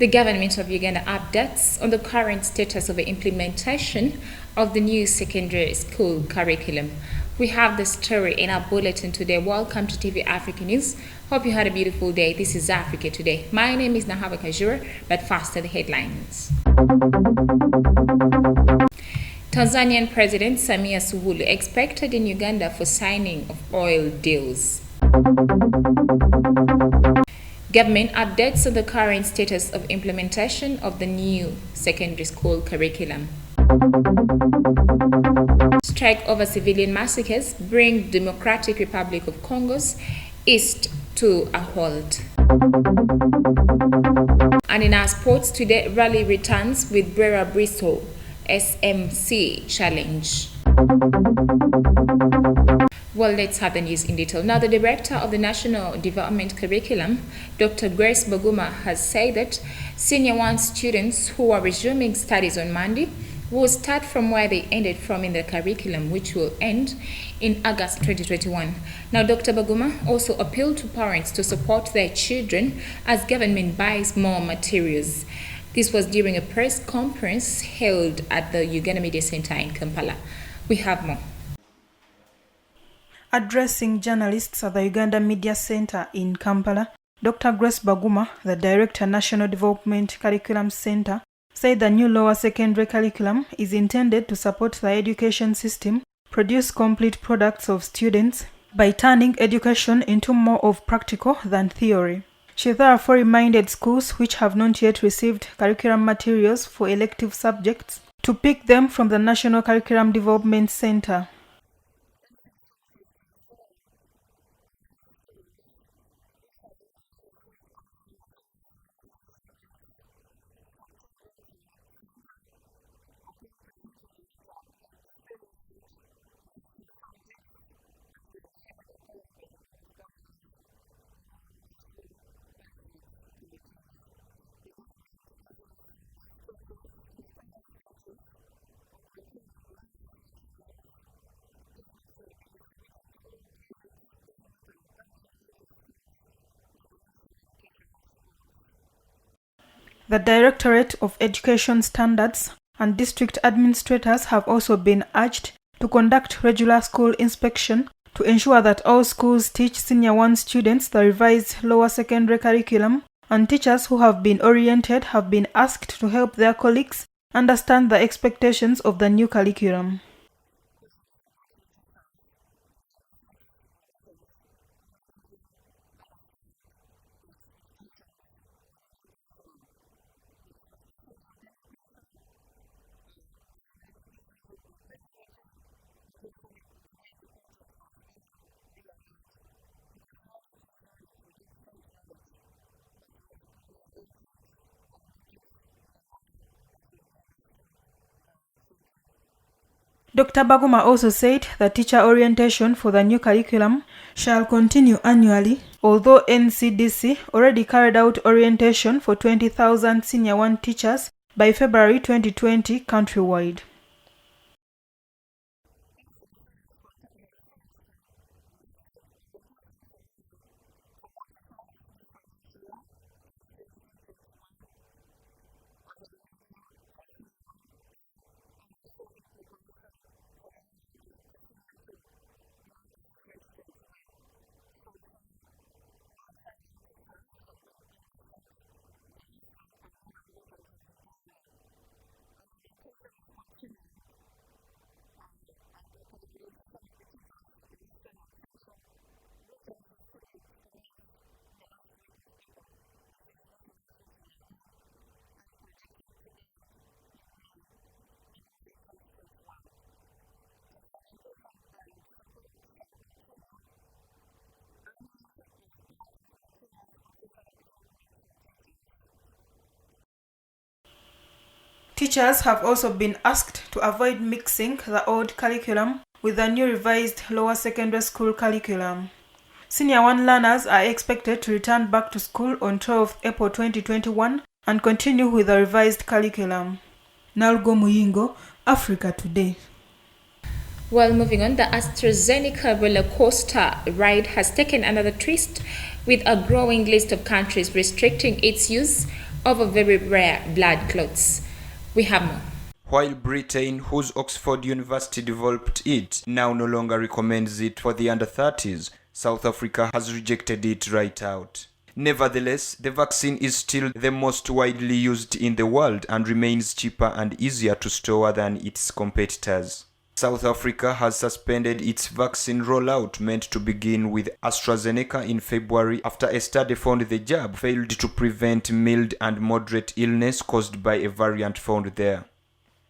The government of Uganda updates on the current status of the implementation of the new secondary school curriculum. We have the story in our bulletin today. Welcome to TV Africa News. Hope you had a beautiful day. This is Africa Today. My name is Nahaba Kajura, but first are the headlines. Tanzanian President Samia Suluhu expected in Uganda for signing of oil deals. Government updates on the current status of implementation of the new secondary school curriculum. Strike over civilian massacres bring Democratic Republic of Congo's east to a halt. And in our sports today, rally returns with Brera Bristol SMC Challenge. Well, let's have the news in detail. Now, the director of the National Development Curriculum, Dr. Grace Baguma, has said that Senior 1 students who are resuming studies on Monday will start from where they ended from in the curriculum, which will end in August 2021. Now, Dr. Baguma also appealed to parents to support their children as government buys more materials. This was during a press conference held at the Uganda Media Center in Kampala. We have more. Addressing journalists at the Uganda Media Center in Kampala, Dr. Grace Baguma, the Director, National Development Curriculum Center, said the new lower secondary curriculum is intended to support the education system, produce complete products of students by turning education into more of practical than theory. She therefore reminded schools which have not yet received curriculum materials for elective subjects to pick them from the National Curriculum Development Center. The Directorate of Education Standards and district administrators have also been urged to conduct regular school inspection to ensure that all schools teach Senior 1 students the revised lower secondary curriculum, and teachers who have been oriented have been asked to help their colleagues understand the expectations of the new curriculum. Dr. Baguma also said that teacher orientation for the new curriculum shall continue annually, although NCDC already carried out orientation for 20,000 Senior 1 teachers by February 2020 countrywide. Teachers have also been asked to avoid mixing the old curriculum with the new revised lower secondary school curriculum. Senior 1 learners are expected to return back to school on 12 April 2021 and continue with the revised curriculum. Nalgo Muyingo, Africa Today. Well, moving on, the AstraZeneca roller coaster ride has taken another twist, with a growing list of countries restricting its use over very rare blood clots. We have more. While Britain, whose Oxford University developed it, now no longer recommends it for the under 30s, South Africa has rejected it right out. Nevertheless, the vaccine is still the most widely used in the world and remains cheaper and easier to store than its competitors. South Africa has suspended its vaccine rollout meant to begin with AstraZeneca in February after a study found the jab failed to prevent mild and moderate illness caused by a variant found there.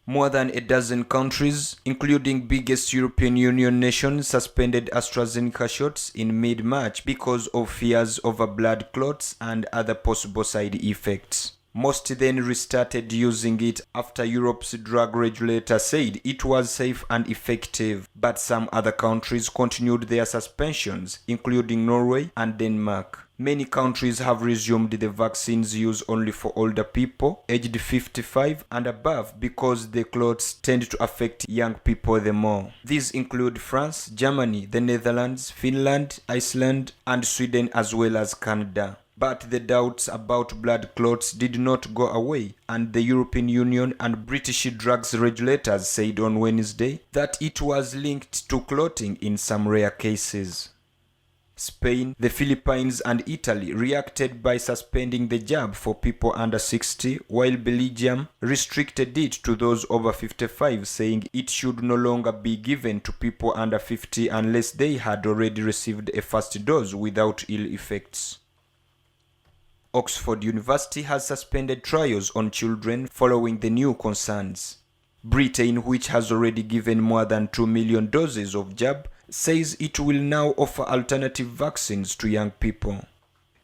More than a dozen countries, including biggest European Union nations, suspended AstraZeneca shots in mid-March because of fears over blood clots and other possible side effects. Most then restarted using it after Europe's drug regulator said it was safe and effective, but some other countries continued their suspensions, including Norway and Denmark. Many countries have resumed the vaccine's use only for older people, aged 55 and above, because the clots tend to affect young people the more. These include France, Germany, the Netherlands, Finland, Iceland, and Sweden, as well as Canada. But the doubts about blood clots did not go away, and the European Union and British drugs regulators said on Wednesday that it was linked to clotting in some rare cases. Spain, the Philippines and Italy reacted by suspending the jab for people under 60, while Belgium restricted it to those over 55, saying it should no longer be given to people under 50 unless they had already received a first dose without ill effects. Oxford University has suspended trials on children following the new concerns. Britain, which has already given more than 2 million doses of jab, says it will now offer alternative vaccines to young people.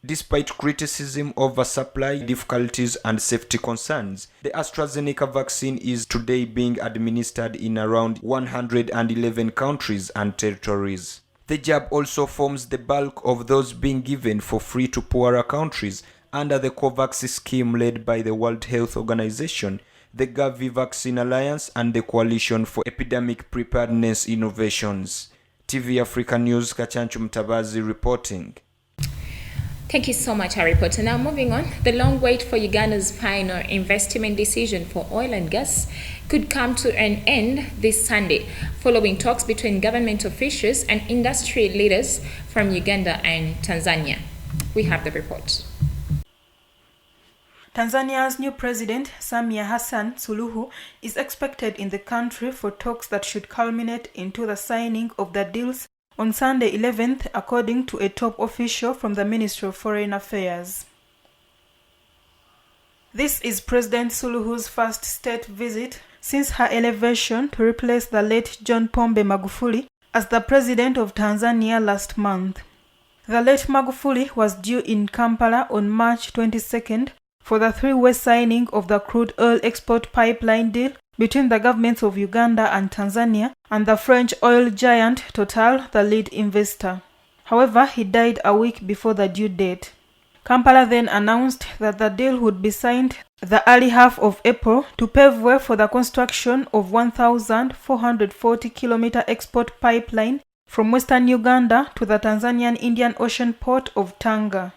Despite criticism over supply difficulties and safety concerns, the AstraZeneca vaccine is today being administered in around 111 countries and territories. The jab also forms the bulk of those being given for free to poorer countries under the COVAX scheme led by the World Health Organization, the Gavi Vaccine Alliance, and the Coalition for Epidemic Preparedness Innovations. TV Africa News, Kachanchu Mtabazi reporting. Thank you so much, our reporter. Now moving on, the long wait for Uganda's final investment decision for oil and gas could come to an end this Sunday, following talks between government officials and industry leaders from Uganda and Tanzania. We have the report. Tanzania's new president, Samia Hassan Suluhu, is expected in the country for talks that should culminate into the signing of the deals on Sunday 11th, according to a top official from the Ministry of Foreign Affairs. This is President Suluhu's first state visit since her elevation to replace the late John Pombe Magufuli as the president of Tanzania last month. The late Magufuli was due in Kampala on March 22nd for the three-way signing of the crude oil export pipeline deal between the governments of Uganda and Tanzania and the French oil giant Total, the lead investor. However, he died a week before the due date. Kampala then announced that the deal would be signed the early half of April to pave way for the construction of 1,440-kilometer export pipeline from western Uganda to the Tanzanian Indian Ocean port of Tanga.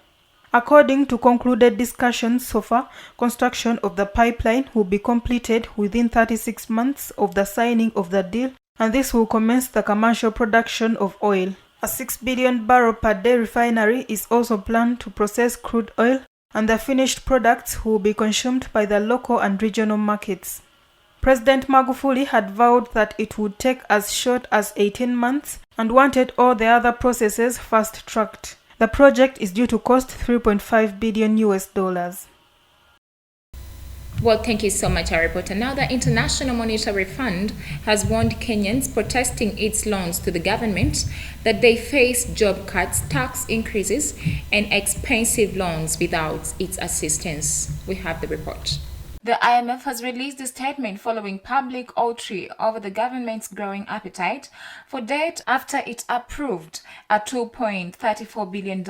According to concluded discussions so far, construction of the pipeline will be completed within 36 months of the signing of the deal, and this will commence the commercial production of oil. A 6 billion barrel per day refinery is also planned to process crude oil, and the finished products will be consumed by the local and regional markets. President Magufuli had vowed that it would take as short as 18 months and wanted all the other processes fast-tracked. The project is due to cost $3.5 billion. Well, thank you so much, our reporter. Now, the International Monetary Fund has warned Kenyans protesting its loans to the government that they face job cuts, tax increases, and expensive loans without its assistance. We have the report. The IMF has released a statement following public outrage over the government's growing appetite for debt after it approved a $2.34 billion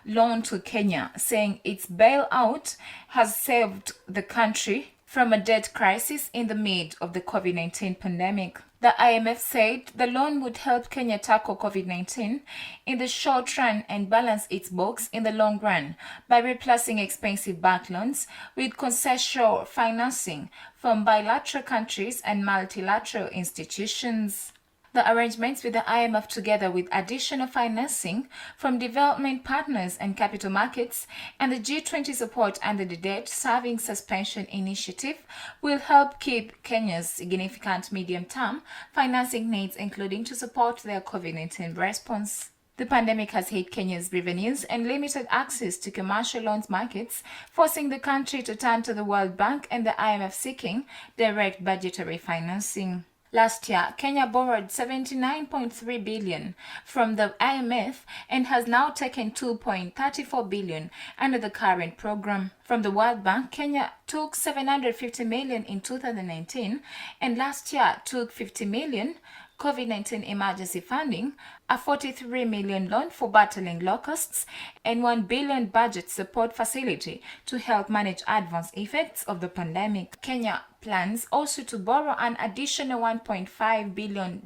loan to Kenya, saying its bailout has saved the country from a debt crisis in the mid of the COVID-19 pandemic. The IMF said the loan would help Kenya tackle COVID-19 in the short run and balance its books in the long run by replacing expensive bank loans with concessional financing from bilateral countries and multilateral institutions. The arrangements with the IMF, together with additional financing from development partners and capital markets, and the G20 support under the Debt Serving Suspension Initiative, will help keep Kenya's significant medium-term financing needs, including to support their COVID-19 response. The pandemic has hit Kenya's revenues and limited access to commercial loans markets, forcing the country to turn to the World Bank and the IMF seeking direct budgetary financing. Last year, Kenya borrowed 79.3 billion from the IMF and has now taken 2.34 billion under the current program. From the World Bank, Kenya took 750 million in 2019 and last year took 50 million COVID-19 emergency funding, a 43 million loan for battling locusts, and 1 billion budget support facility to help manage adverse effects of the pandemic. Kenya plans also to borrow an additional $1.5 billion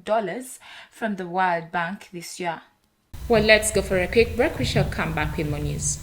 from the World Bank this year. Well, let's go for a quick break. We shall come back with more news.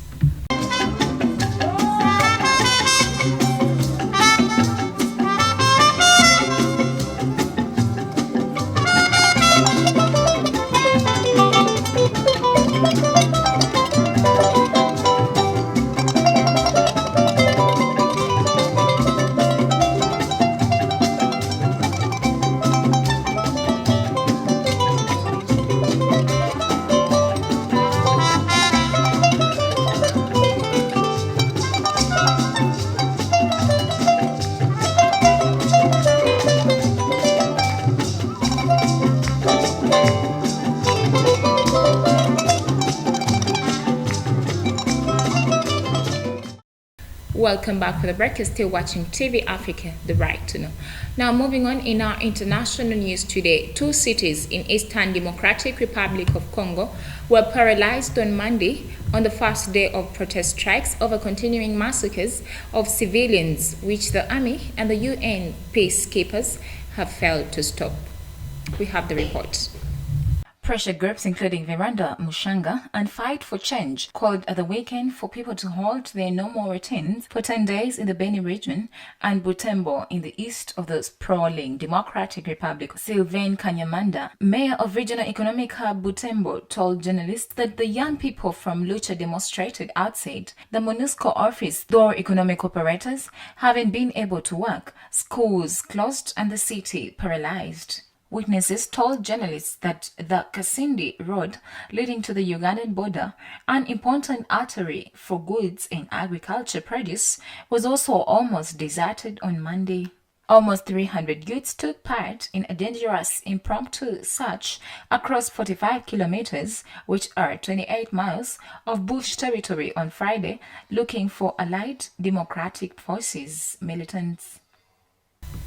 Welcome back for the break. You're still watching TV Africa, the right to know. Now, moving on in our international news today, 2 cities in Eastern Democratic Republic of Congo were paralyzed on Monday on the first day of protest strikes over continuing massacres of civilians, which the army and the UN peacekeepers have failed to stop. We have the report. Pressure groups including Veranda Mushanga and Fight for Change called at the weekend for people to halt their normal routines for 10 days in the Beni region and Butembo in the east of the sprawling Democratic Republic. Sylvain Kanyamanda, mayor of regional economic hub Butembo, told journalists that the young people from Lucha demonstrated outside the MONUSCO office, though economic operators haven't been able to work, schools closed and the city paralyzed. Witnesses told journalists that the Kasindi Road leading to the Ugandan border, an important artery for goods and agriculture produce, was also almost deserted on Monday. Almost 300 youths took part in a dangerous impromptu search across 45 kilometers, which are 28 miles, of bush territory on Friday, looking for allied Democratic Forces militants.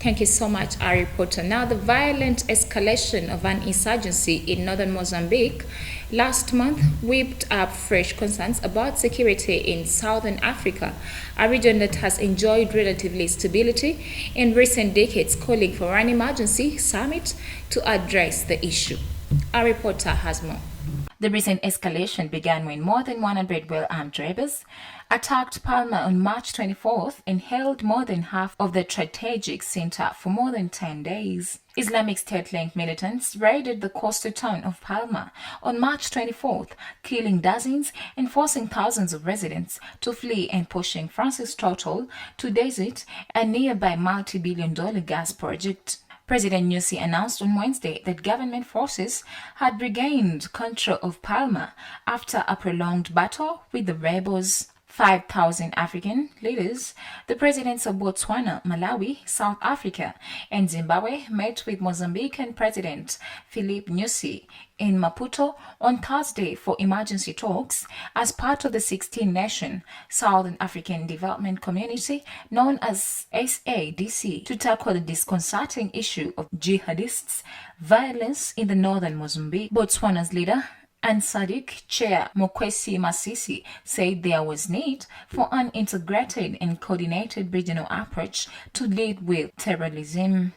Thank you so much, our reporter. Now, the violent escalation of an insurgency in northern Mozambique last month whipped up fresh concerns about security in southern Africa, a region that has enjoyed relatively stability in recent decades, calling for an emergency summit to address the issue. Our reporter has more. The recent escalation began when more than 100 well-armed rebels attacked Palma on March 24th and held more than half of the strategic center for more than 10 days. Islamic State-linked militants raided the coastal town of Palma on March 24th, killing dozens and forcing thousands of residents to flee and pushing Francis Total to desert a nearby multi-billion-dollar gas project. President Nyusi announced on Wednesday that government forces had regained control of Palma after a prolonged battle with the rebels. 5,000 African leaders, the presidents of Botswana, Malawi, South Africa, and Zimbabwe met with Mozambican President Filipe Nyusi in Maputo on Thursday for emergency talks as part of the 16-nation Southern African Development Community, known as SADC, to tackle the disconcerting issue of jihadists' violence in the northern Mozambique. Botswana's leader, And SADC Chair Mokwesi Masisi said there was need for an integrated and coordinated regional approach to deal with terrorism.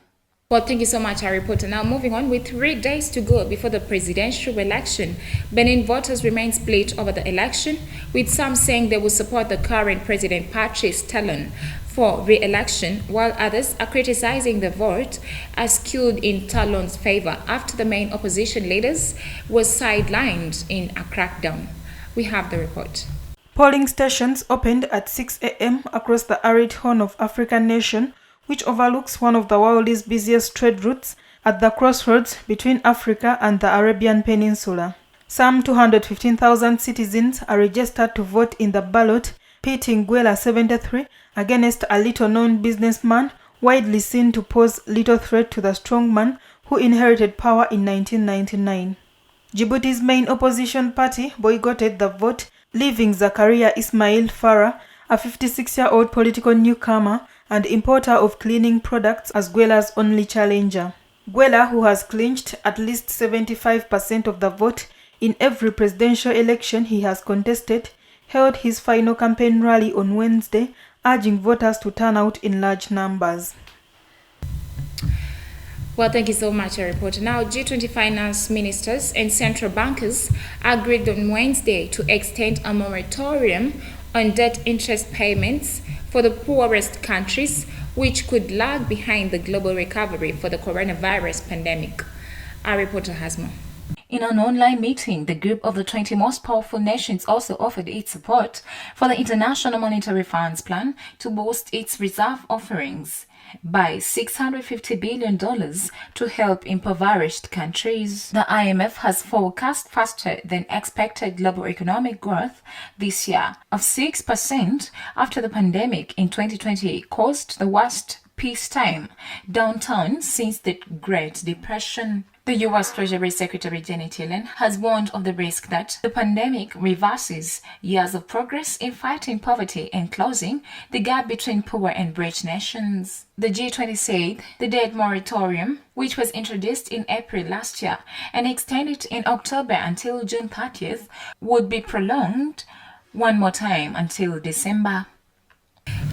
Well, thank you so much, our reporter. Now, moving on, with 3 days to go before the presidential election, Benin voters remain split over the election, with some saying they will support the current president, Patrice Talon, for re-election, while others are criticizing the vote as skewed in Talon's favor after the main opposition leaders were sidelined in a crackdown. We have the report. Polling stations opened at 6 a.m. across the arid Horn of Africa nation, which overlooks one of the world's busiest trade routes at the crossroads between Africa and the Arabian Peninsula. Some 215,000 citizens are registered to vote in the ballot, pitting Gwela 73 against a little-known businessman widely seen to pose little threat to the strongman who inherited power in 1999. Djibouti's main opposition party boycotted the vote, leaving Zakaria Ismail Farah, a 56-year-old political newcomer and importer of cleaning products, as Gwela's only challenger. Gwela, who has clinched at least 75% of the vote in every presidential election he has contested, held his final campaign rally on Wednesday, urging voters to turn out in large numbers. Well, thank you so much, our reporter. Now, G20 finance ministers and central bankers agreed on Wednesday to extend a moratorium on debt interest payments for the poorest countries, which could lag behind the global recovery for the coronavirus pandemic. Our reporter has more. In an online meeting, the group of the 20 most powerful nations also offered its support for the International Monetary Fund's plan to boost its reserve offerings by $650 billion to help impoverished countries. The IMF has forecast faster than expected global economic growth this year of 6% after the pandemic in 2020 caused the worst peacetime downturn since the Great Depression. The U.S. Treasury Secretary Janet Yellen has warned of the risk that the pandemic reverses years of progress in fighting poverty and closing the gap between poor and rich nations. The G20 said the debt moratorium, which was introduced in April last year and extended in October until June 30th, would be prolonged one more time until December.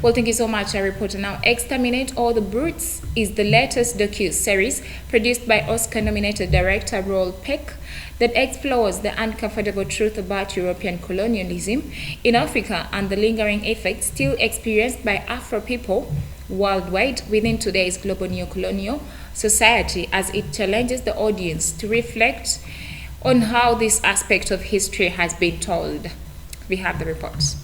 Well, thank you so much, our reporter. Now, Exterminate All the Brutes is the latest docu-series produced by Oscar-nominated director Roel Peck that explores the uncomfortable truth about European colonialism in Africa and the lingering effects still experienced by Afro people worldwide within today's global neo-colonial society, as it challenges the audience to reflect on how this aspect of history has been told. We have the reports.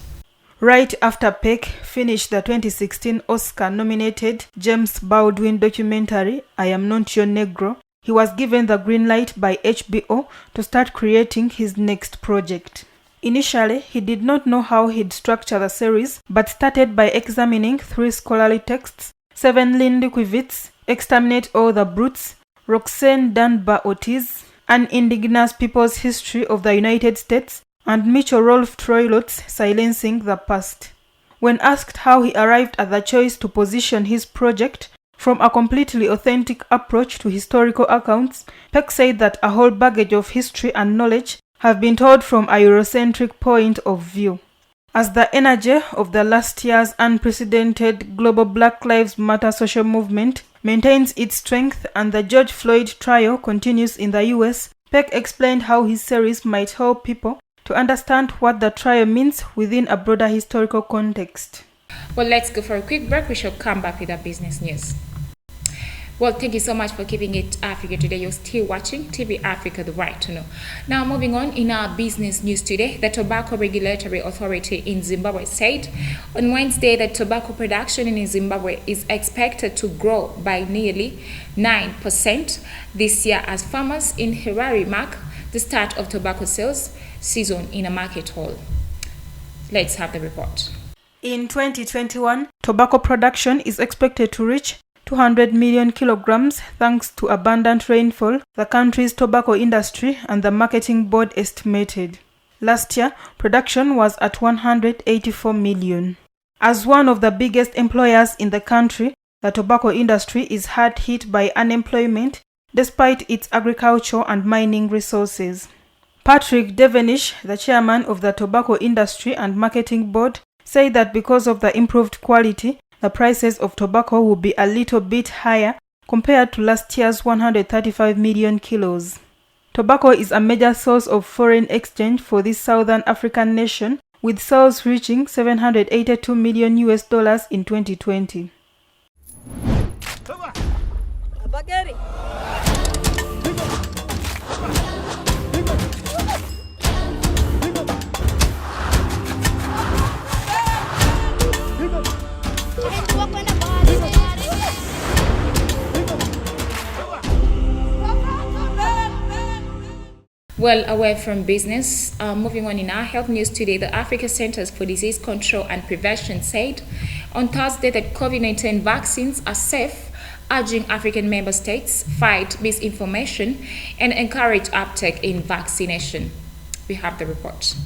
Right after Peck finished the 2016 Oscar-nominated James Baldwin documentary, I Am Not Your Negro, he was given the green light by HBO to start creating his next project. Initially, he did not know how he'd structure the series, but started by examining 3 scholarly texts: Seven Lindiquivitz, Exterminate All the Brutes, Roxanne Dunbar Ortiz, An Indigenous People's History of the United States, and Mitchell Rolfe Troilot's Silencing the Past. When asked how he arrived at the choice to position his project from a completely authentic approach to historical accounts, Peck said that a whole baggage of history and knowledge have been told from a Eurocentric point of view. As the energy of the last year's unprecedented global Black Lives Matter social movement maintains its strength and the George Floyd trial continues in the US, Peck explained how his series might help people to understand what the trial means within a broader historical context. Well, let's go for a quick break. We shall come back with our business news. Well, thank you so much for keeping it Africa Today. You're still watching TV Africa, the right to know. Now, moving on in our business news today, the Tobacco Regulatory Authority in Zimbabwe said on Wednesday that tobacco production in Zimbabwe is expected to grow by nearly 9% this year as farmers in Harare mark the start of tobacco sales season in a market hall. Let's have the report. In 2021, tobacco production is expected to reach 200 million kilograms thanks to abundant rainfall, the country's tobacco industry and the marketing board estimated. Last year, production was at 184 million. As one of the biggest employers in the country, the tobacco industry is hard hit by unemployment despite its agricultural and mining resources. Patrick Devenish, the chairman of the Tobacco Industry and Marketing Board, said that because of the improved quality, the prices of tobacco will be a little bit higher compared to last year's 135 million kilos. Tobacco is a major source of foreign exchange for this Southern African nation, with sales reaching $782 million in 2020. Well, away from business, moving on in our health news today, the Africa Centers for Disease Control and Prevention said on Thursday that COVID-19 vaccines are safe, urging African member states fight misinformation and encourage uptake in vaccination. We have the report.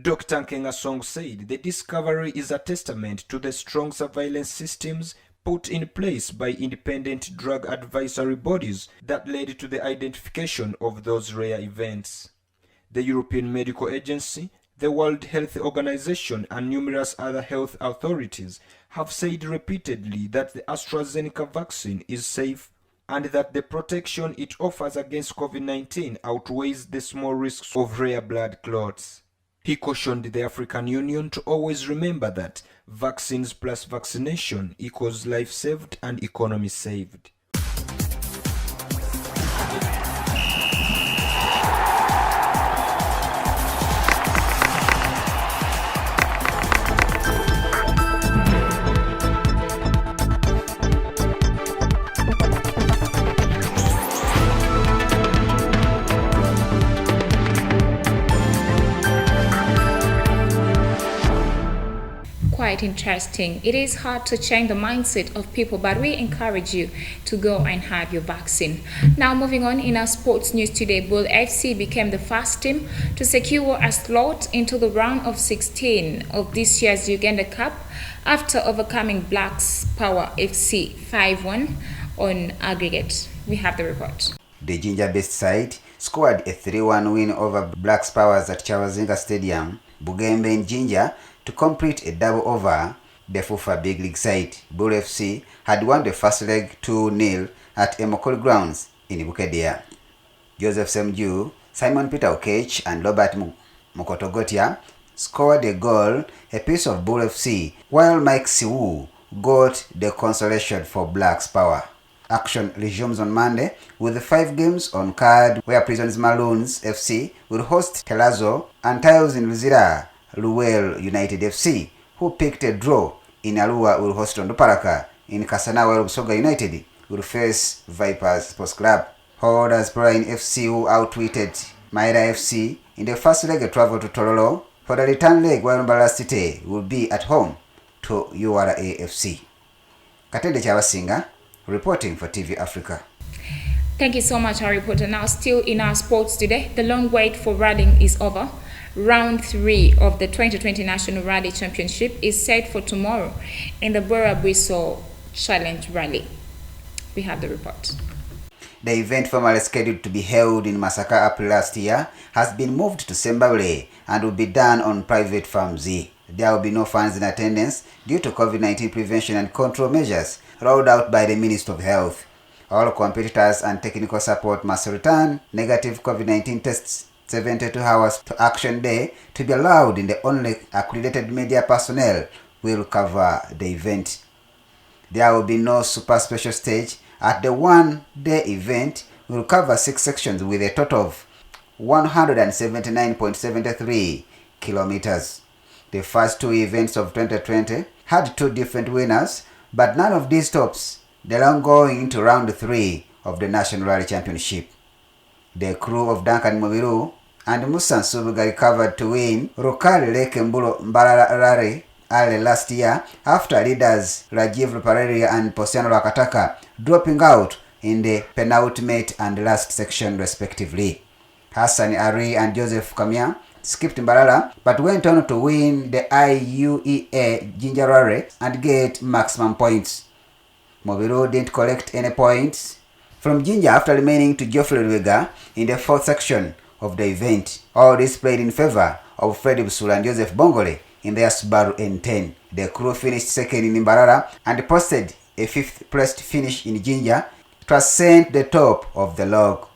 Dr. Nkengasong said the discovery is a testament to the strong surveillance systems put in place by independent drug advisory bodies that led to the identification of those rare events. The European Medical Agency, the World Health Organization, and numerous other health authorities have said repeatedly that the AstraZeneca vaccine is safe and that the protection it offers against COVID-19 outweighs the small risks of rare blood clots. He cautioned the African Union to always remember that vaccines plus vaccination equals life saved and economy saved. Quite interesting. It is hard to change the mindset of people, but we encourage you to go and have your vaccine. Now moving on in our sports news today, Bull FC became the first team to secure a slot into the round of 16 of this year's Uganda Cup after overcoming Blacks Power FC 5-1 on aggregate. We have the report. The Ginger-based side scored a 3-1 win over Blacks Powers at Chawazinga Stadium, Bugembe in Ginger, to complete a double over the FUFA Big League side. Bull FC had won the first leg 2-0 at Emokoli Grounds in Bukedea. Joseph Semju, Simon Peter Okech and Robert Mokotogotia scored a goal apiece of Bull FC, while Mike Siwu got the consolation for Blacks Power. Action resumes on Monday with the 5 games on card, where Prisons Maroons FC will host Telazo and Tiles in Luzira. Luwel United FC, who picked a draw in Alua, will host Rondoparaka. In Kasanawa, Busoga United will face Vipers Sports Club. Holders Prime FC, who outwitted Maira FC in the first leg, travel to Tororo. For the return leg, Walumbala City will be at home to URA FC. Katende Chawasinga, reporting for TV Africa. Thank you so much, our reporter. Now, still in our sports today, the long wait for rallying is over. Round 3 of the 2020 National Rally Championship is set for tomorrow in the Bora Bwiso Challenge Rally. We have the report. The event, formerly scheduled to be held in Masaka April last year, has been moved to Sembabule and will be done on private farms. There will be no fans in attendance due to COVID-19 prevention and control measures rolled out by the Ministry of Health. All competitors and technical support must return negative COVID-19 tests 72 hours to action day to be allowed in the only accredited media personnel will cover the event. There will be no super special stage at the one-day event. Will cover 6 sections with a total of 179.73 kilometers. The first 2 events of 2020 had 2 different winners, but none of these tops the long going into round 3 of the National Rally Championship. The crew of Duncan Mubiru and Musa Nsubuga recovered to win Rukali Lake Mbulo Mbarara early last year after leaders Rajiv Pareria and Posiano Rakataka dropping out in the penultimate and last section respectively. Hassan Ari and Joseph Kamia skipped Mbarara but went on to win the IUEA Ginger Rally and get maximum points. Mubiru didn't collect any points from Ginger after remaining to Geoffrey Lwega in the 4th section of the event. All this played in favor of Freddy Busula and Joseph Bongole in their Subaru N10. The crew finished second in Mbarara and posted a 5th placed finish in Jinja to ascend the top of the log.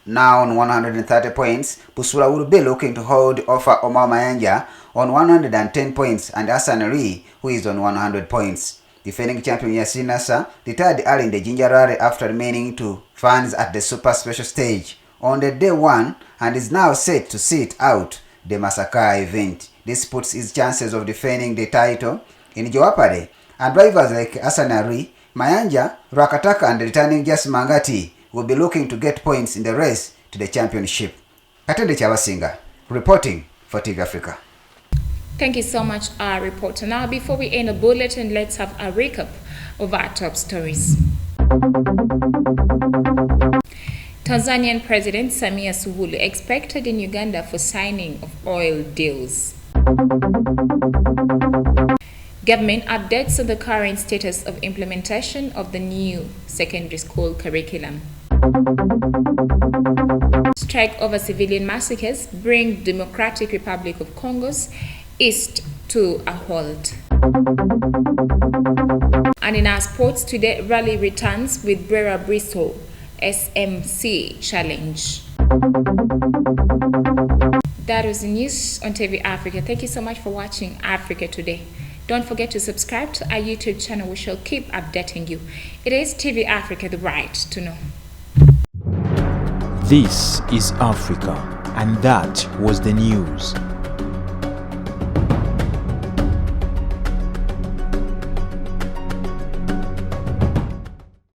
Now on 130 points, Busula will be looking to hold over Omar Mayanja on 110 points and Hassan Ali, who is on 100 points. Defending champion Yasin Nasser retired early in the Jinja Rally after remaining to fans at the Super Special Stage on the day 1 and is now set to sit out the Masaka event. This puts his chances of defending the title in jeopardy, and drivers like Hassan Ali, Mayanja, Rakataka and returning Jas Mangati will be looking to get points in the race to the championship. Katende Chabasinga, reporting for TV Africa. Thank you so much, our reporter. Now, before we end the bulletin, let's have a recap of our top stories. Tanzanian President Samia Suluhu expected in Uganda for signing of oil deals. Government updates on the current status of implementation of the new secondary school curriculum. Strike over civilian massacres bring Democratic Republic of Congo's east to a halt. And in our sports today, rally returns with Brera Bristol SMC Challenge. That was the news on TV Africa. Thank you so much for watching Africa Today. Don't forget to subscribe to our YouTube channel. We shall keep updating you. It is TV Africa, the right to know. This is Africa, and that was the news.